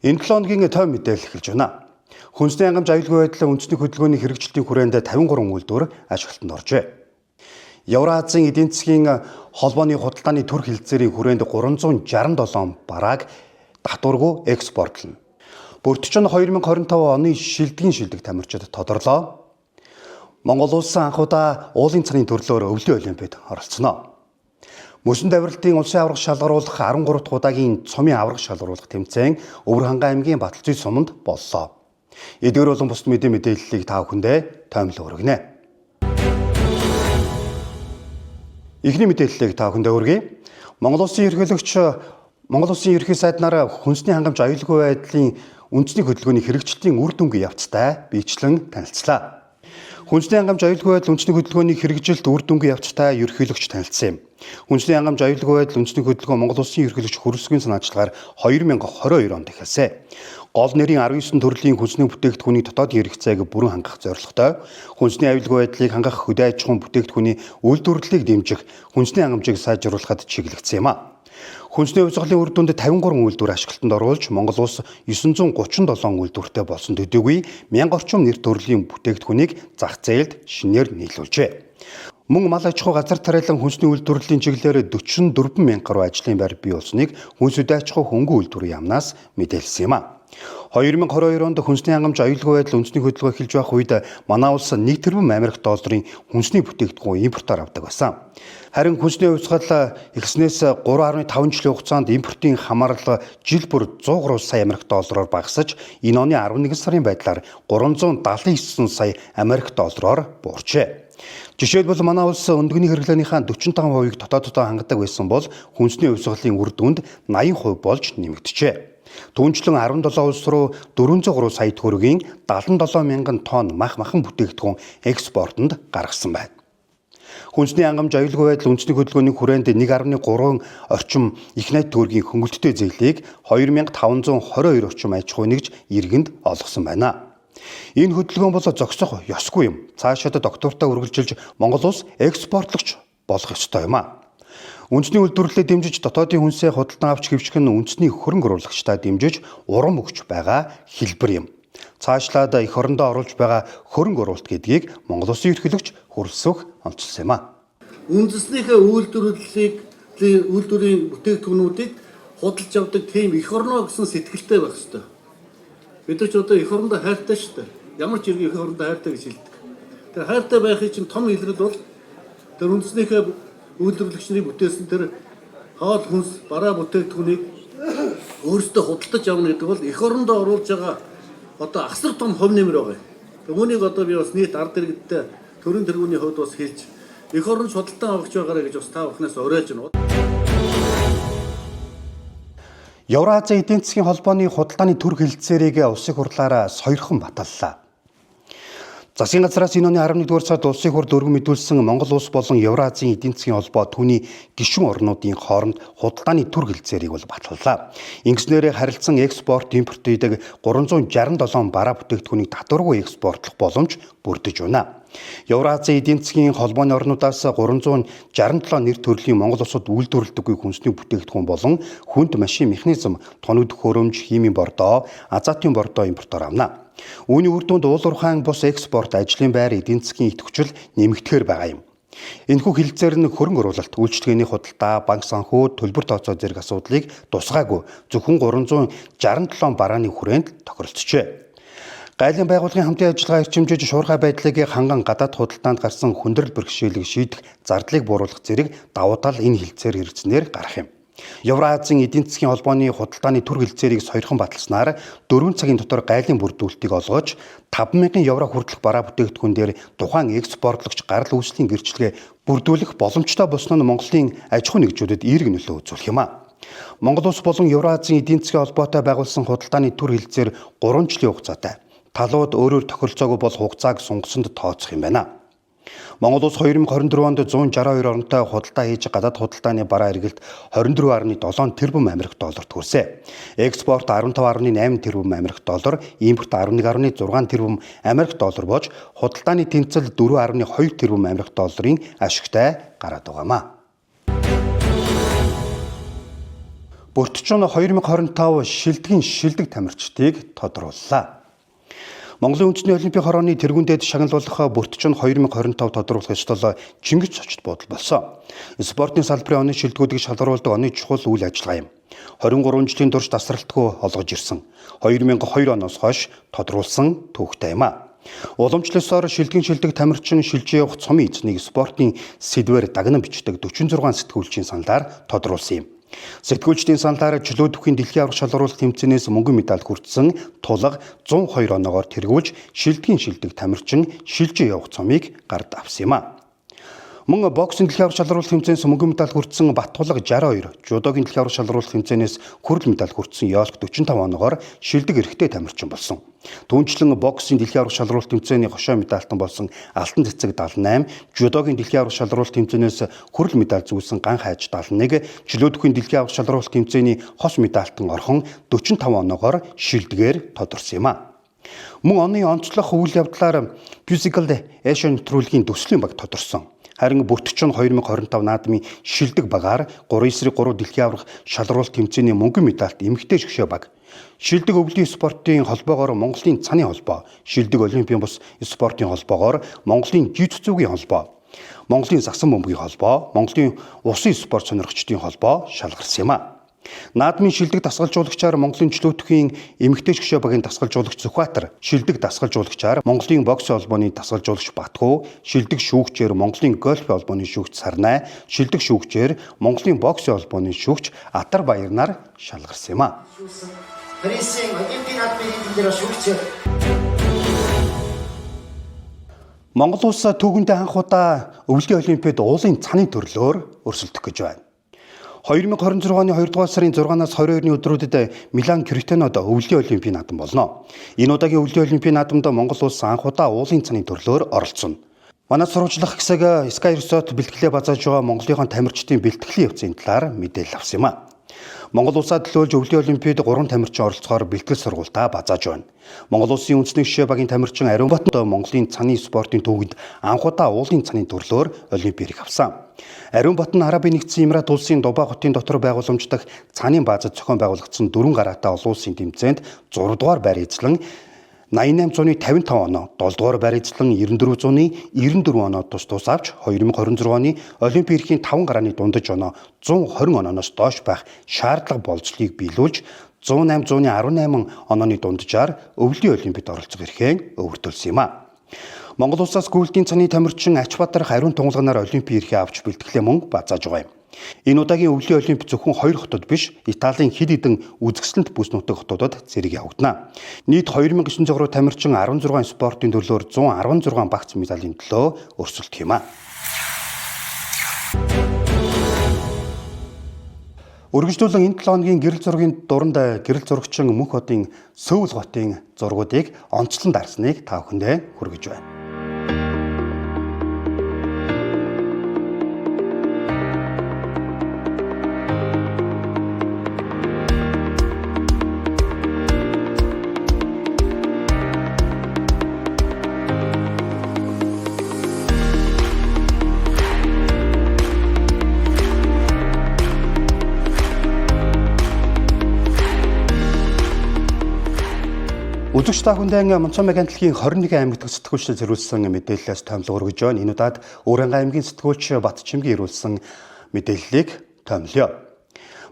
Энэ 7 өдрийн тойм мэдээлэл эхэлж байна. Хүнсний хангамж аюулгүй байдлын үндэсний хөдөлгөөний хэрэгжилтийн хүрээнд 53 үйлдвэр ашиглалтанд оржээ. Евразийн эдийн засгийн холбооны худалдааны төр хэлэлцээрийн хүрээнд 367 барааг татваргүй экспортлно. Бүрдчин 2025 оны шилдэг тамирчид тодорлоо. Монгол улс анхудаа уулын цанын төрлөөр өвлийн олимпиад оролцсноо. Мөсөн давиралтын улсын аврах шалгаруулах 13 дахь удаагийн цомын аврах шалгаруулах тэмцээн Өвөр хангай аймгийн Баталзүй суманд боллоо. Эдгээр болон бусад мэдээллийг та бүхэндээ таймлаг өргөнэ. Эхний мэдээллийг та бүхэндээ өргөе. Монгол улсын ерөнхий сайднаар хүнсний хангамж аюулгүй байдлын үндэсний хөдөлгөөний хэрэгжилтийн үр дүнгийн явцтай биечлэн танилцлаа. Хүнсний хангамж аюулгүй байдал үндэсний хөдөлгөөний хэрэгжилт үр дүнгийн явцтай ерөнхийлөгч танилцсан юм. Хүнсний хангамж аюулгүй байдал үндэсний хөдөлгөөн Монгол улсын ерөнхийлөгч хөрвөлсгийн санаачлагаар 2022 онд эхэлсэн. Гол нэрийн 19 төрлийн хүнсний бүтээгдэхүүний дотоодын хэрэгцээг бүрэн хангах зорилготой хүнсний аюулгүй байдлыг хангах хөдөө аж ахуйн бүтээгдэхүүний үйлдвэрлэлийг дэмжих хүнсний хангамжийг сайжруулахад чиглэгдсэн юм а. Хүнсний хувьсгалын үр дүнд 53 үйлдвэр ашиглалтанд оруулж Монгол улс 937 үйлдвэртэй болсон төдийгүй 1000 орчим нэр төрлийн бүтээгдэхүүнийг зах зээлд шинээр нийлүүлжээ. Мөн мал аж ахуй газар тариалан хүнсний үйлдвэрлэлийн чиглэлээр 44 мянга гаруй ажлын байр бий болсныг хүнс хөдөө аж ахуй хөнгөн үйлдвэрийн яамнаас мэдээлсэн юм а. 2022 онд хүнсний хангамж аюулгүй байдал үндэсний хөдөлгөөн эхэлж байх үед манай улс 1 тэрбум Америк долларын хүнсний бүтээгдэхүүн импортоор авдаг байсан. Харин хүнсний хувьсгал эхлснээс 3.5 жилийн хугацаанд импортын хамаарал жил бүр 103 сая Америк доллараар багасж энэ оны 11 сарын байдлаар 379 сая Америк доллараар буурчээ. Жишээлбэл манай улс өндөгний хэрэглээнийхээ 45%-ийг дотооддоо хангадаг байсан бол хүнсний хувьсгалын үр дүнд 80% болж нэмэгдэжээ. Түүнчлэн 17 улс руу 403 сая төгрөгийн 77 мянган тонн махан бүтээгдэхүүн экспортод гаргасан байна. Хүнсний хангамж аюулгүй байдал үндэсний хөдөлгөөний хүрээнд 1.3 орчим их найт төгрөгийн хөнгөлөлттэй зээлийг 2522 орчим аж ахуй нэгж иргэнд олгосон байна. Энэ хөдөлгөөн бол зогсох ёсгүй юм. Цаашаа доктортой үргэлжилж Монгол улс экспортлогч болох ёстой юм а. Үндэсний үйлдвэрлэлээ дэмжиж дотоодын хүнсээ худалдан авч хэвших нь үндэсний хөрөнгө оруулагчдаа дэмжиж урам өгч байгаа хэлбэр юм. Цаашлаад эх орондоо оруулж байгаа хөрөнгө оруулалт гэдгийг Монгол улсын ерөнхийлөгч хөрвөлсөх онцлсан юм а. Үндэснийхээ үйлдвэрийн бүтээгдэхүүнүүдийг худалдаж авдаг тийм эх орноо гэсэн сэтгэлтэй байх хэрэгтэй. Бид нар ч одоо эх орондоо хайртай шүү дээ. Ямар ч иргэн эх орондоо хайртай гэж хэлдэг. Тэр хайртай байхын чинь том илрэл бол тэр үндэснийхээ үйлдвэрлэгчний бүтээсэн тэр хоол хүнс бараа бүтээгдэхүүнийг өөрсдөө худалдаж авна гэдэг бол эх орондоо оруулж байгаа одоо асар том хувь нэмэр байгаа. Үүнийг одоо би бас нийт ард иргэдтэй төрийн тэргүүний хувьд бас хэлж эх орон худалдан авах байгаарэ гэж бас та бүхнээс уриалж байна. Евразийн эдийн засгийн холбооны худалдааны төр хэлэлцээрийг улсын хурлаараа сойрхон баталлаа. Засгийн газраас энэ оны 11-р сард улсын хурд өргөн мэдүүлсэн Монгол улс болон Евразийн эдийн засгийн холбоо түүний гишүүн орнуудын хооронд худалдааны төр хэлэлцээрийг бол баталлаа. Ингэснээр харилцан экспорт импорт хийдэг 367 бараа бүтээгдэхүүнийг татваргүй экспортлох боломж бүрдэж байна. Евразийн эдийн засгийн холбооны орнуудаас 367 нэр төрлийн Монгол улсад үйлдвэрлэдэггүй хүнсний бүтээгдэхүүн болон хүнд машин механизм, тоног төхөөрөмж, химийн бордоо, азотын бордоо импортоор авна. Үүний үр дүнд уулуурхайн бус экспорт ажлын байр эдийн засгийн идэвхжил нэмэгдэхээр байгаа юм. Энэхүү хэлэлцээр нь хөрөнгө оруулалт, үйлчлэгээний худалдаа, банк санхүү, төлбөр тооцоо зэрэг асуудлыг тусгаагүй зөвхөн 367 барааны хүрээнд тохиролцжээ. Гайлын байгууллагын хамтын ажиллагаа эрчимжиж шуурхай байдлыг ханган гадаад худалдаанд гарсан хүндрэл бэрхшээлийг шийдэх зардлыг бууруулах зэрэг давуу тал энэ хэлэлцээр хэрэгцснээр гарах юм. Евразийн эдийн засгийн холбооны худалдааны төр хэлэлцээрийг сойрхон баталснаар 4 цагийн дотор гайлын бүрдүүлэлтийг олгож 5,000 евро хүртэлх бараа бүтээгдэхүүн дээр тухайн экспортлогч гарал үүслийн гэрчлэгээ бүрдүүлэх боломжтой болсон нь Монголын аж ахуй нэгжүүдэд эерэг нөлөө үзүүлэх юм а. Монгол улс болон Евразийн эдийн засгийн холбоотой байгуулсан худалдааны төр хэлэлцээр 3 жилийн хугацаатай. Талууд өөрөөр тохиролцоогүй бол хугацааг сунгасанд тооцох юм байна. Монгол улс 2024 онд 162 оронтой худалдаа хийж гадаад худалдааны бараа эргэлт 24.7 тэрбум Америк долларт хүрсэн. Экспорт 15.8 тэрбум Америк доллар, импорт 11.6 тэрбум Америк доллар болж худалдааны тэнцэл 4.2 тэрбум Америк долларын ашигтай гараад байгаамаа. Бүртжин 2025 шилдэг тамирчдыг тодрууллаа. Монголын үндэсний олимпийн хорооны тэргүүндэд шагналуулах Бүртжин 2025 тодруулах ёслол Чингис зочид бодол болсон. Спортын салбарын оны шилдэгүүдийг шалгаруулдаг оны чухал үйл ажиллагаа юм. 23 жилийн турш тасралтгүй олгож ирсэн. 2002 оноос хойш тодруулсан түүхтэй юм а. Уламжлалсаар шилдэг тамирчин шилжиж явах цомын эзнийг спортын сэдвээр дагнан бичдэг 46 сэтгүүлчийн саналаар тодруулсан юм. Сэтгүүлчдийн саналаар чөлөөтөвхийн дэлхийн аврах шалгаруулах тэмцээнээс мөнгөн медаль хүртсэн тулга 102 оноогоор тэргүүлж шилдэг тамирчин шилжиж явах цомыг гард авсан юм а. Мөн боксын дэлхийн аврах шалгаруулах тэмцээнээс мөнгөн медаль хүртсэн Баттулга 62, жудогийн дэлхийн аврах шалгаруулах тэмцээнээс хүрэл медаль хүртсэн Ёлк 45 оноогоор шилдэг эрэгтэй тамирчин болсон. Түүнчлэн боксын дэлхийн аврах шалгаруулах тэмцээний хошоо медальтан болсон Алтан цэцэг 78, жудогийн дэлхийн аврах шалгаруулах тэмцээнээс хүрэл медаль зүүлсэн Ган хайж 71, чөлөөтөвхийн дэлхийн аврах шалгаруулах тэмцээний хос медальтан орхон 45 оноогоор шилдэгээр тодорсон юм а. Мөн оны онцлог үйл явдлаар Physical Asian нэвтрүүлгийн төслийн баг тодорсон. Харин Бүртгчин 2025 наадмын шилдэг багаар 3/3 дэлхийн аврах шалгаруулах тэмцээний мөнгөн медальт эмэгтэй шгшөө баг. Шилдэг өвлийн спортын холбоогоор Монголын цаны холбоо, шилдэг олимпийн бус спортын холбоогоор Монголын жижигцүүгийн холбоо, Монголын загсан бөмбөгийн холбоо, Монголын усын спорт сонирхчдын холбоо шалгарсан юм а. Наадмын шилдэг дасгалжуулагчаар Монголын чөлөөтөхийн эмэгтэй шгшөө багийн дасгалжуулагч Зүхбаатар, шилдэг дасгалжуулагчаар Монголын боксын холбооны дасгалжуулагч Батхүү, шилдэг шүүгчээр Монголын гольф холбооны шүүгч Сарнай, шилдэг шүүгчээр Монголын боксын холбооны шүүгч Атар Баярнаар шалгарсан юм а. Парисын олимпийн наадмын эзэмдэр шүүгч Монгол улс түүхэндээ анх удаа өвлийн олимпиад уулын цаны төрлөөр өрсөлдөх гэж байна. 2026 оны 2 дугаар сарын 6-наас 22-ны өдрүүдэд Милан Критенод өвлийн олимпийн наадам болно. Энэ удаагийн өвлийн олимпийн наадамд Монгол улс анх удаа уулын цаны төрлөөр оролцоно. Манай сурвалжлах хэсэг Sky Resort бэлтгэлээ базааж байгаа Монголын тамирчдын бэлтгэлийн явцын талаар мэдээлэл авсан юм а. Монгол улсаа төлөөлж өвлийн олимпиад 3 тамирчин оролцохоор бэлтгэл сургуультаа базааж байна. Монгол улсын үндэсний жишээ багийн тамирчин Ариун Батанд Монголын цаны спортын түүхэнд анх удаа уулын цаны төрлөөр олимпиад авсан. Ариун Батан Арабын нэгдсэн Эмират улсын Дубай хотын дотор байгууламждах цааны баазад зохион байгуулагдсан 4 гараатай олон улсын тэмцээнд 6 дугаар байр эзлэн 8855 оноо, 7 дугаар байр эзлэн 9494 оноо тус авч 2026 оны Олимпийн эрхийн 5 гарааны дундаж оноо 120 онооноос доош байх шаардлага болцлыг биелүүлж 108-118 онооны дунджаар өвлийн олимпиад оролцох эрхээ өвөртүүлсэн юм а. Монгол улсаас гүйлтийн цаны тамирчин Ачбаатар ариун тунгалганаар олимпийн эрхээ авч бэлтгэлээ мөн базааж байгаа юм. Энэ удаагийн өвлийн олимп зөвхөн 2 хотод биш, Италийн хэд хэдэн үзэсгэлэнт бүс нутаг хотуудад зэрэг явагдана. Нийт 2900 гаруй тамирчин 16 спортын төрлөөр 116 багц медалийн төлөө өрсөлдөх юм а. Үргэлжлүүлэн энэ 7 хоногийн гэрэл зургийн дуранд гэрэл зурагчин Мөнх хотын Сөүл хотын зургуудыг онцлон дарсныг та бүхэндээ хүргэж байна. Үзэгч та бүхэндээ Монцон Мегантлагийн 21 аймаг дахь сэтгүүлчдээр зориулсан мэдээлэлээс томилго өргөж байна. Энэ удаад Өөрөнгө аймгийн сэтгүүлч Батчимгийн ирүүлсэн мэдээллийг томилъё.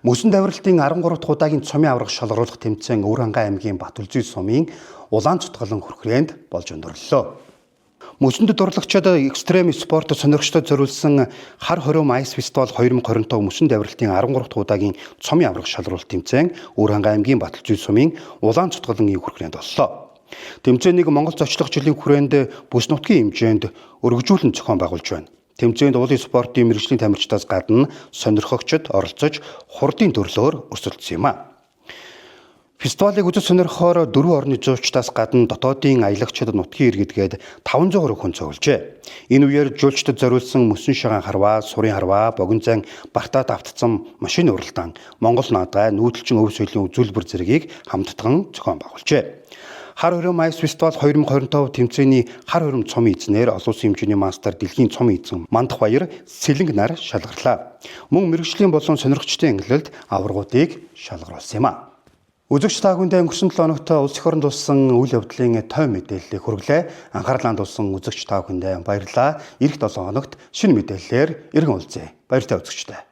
Мөсөн давиралтын 13 дахь удаагийн цомын аврах шалгаруулах тэмцээн Өөрөнгө аймгийн Батүлзүй сумын Улаан цутгалан хүрхрээнд болж өндөрлөлөө. Мөсөнд дурлагчид экстрем спорт сонирхчдод зориулсан хар хором айс фестивал 2025 мөсөн давиралтын 13 дахь удаагийн цомын аврах шалгаруулалт тэмцээн Өөрөнгө аймгийн Батүлзүй сумын Улаан цутгалангийн хүрхрээнд боллоо. Тэмцээнийг Монгол зочлох жилийн хүрээнд бүс нутгийн хэмжээнд өргөжүүлэн зохион байгуулж байна. Тэмцээнд уулын спортын мэргэжлийн тамирчдаас гадна сонирхогчид оролцож хурдын төрлөөр өрсөлдсөн юм а. Фестивалыг үзэж сонирхохоор 4 орны жуулчдаас гадна дотоодын аялагчид нутгийн иргэдгээд 500 гаруй хүн цуглжээ. Энэ үеэр жуулчдад зориулсан мөсөн шагаан харваа, сурын харваа, богино зайн бартаад автцсан машин уралдаан, Монгол наадгай, нүүдэлчин өв соёлын үзүүлбэр зэргийг хамттан зохион байгуулжээ. Хар хором Ice Festival 2025 тэмцээний хар хором цомын эзнээр олон улсын хэмжээний мастер дэлхийн цомын эзэн Мандах баяр Сэлэнг нар шалгарлаа. Мөн мэргэжлийн болон сонирхчдын ангилалд аваргуудыг шалгаруулсан юм а. Үзэгч та бүхэндээ өнгөрсөн 7 хоногт улс их оронд болсон үйл явдлын тойм мэдээллийг хүргэлээ. Анхаарлаа хандуулсан үзэгч та бүхэндээ баярлалаа. Ирэх 7 хоногт шинэ мэдээллээр иргэн уулзъя. Баяртай үзэгчдээ.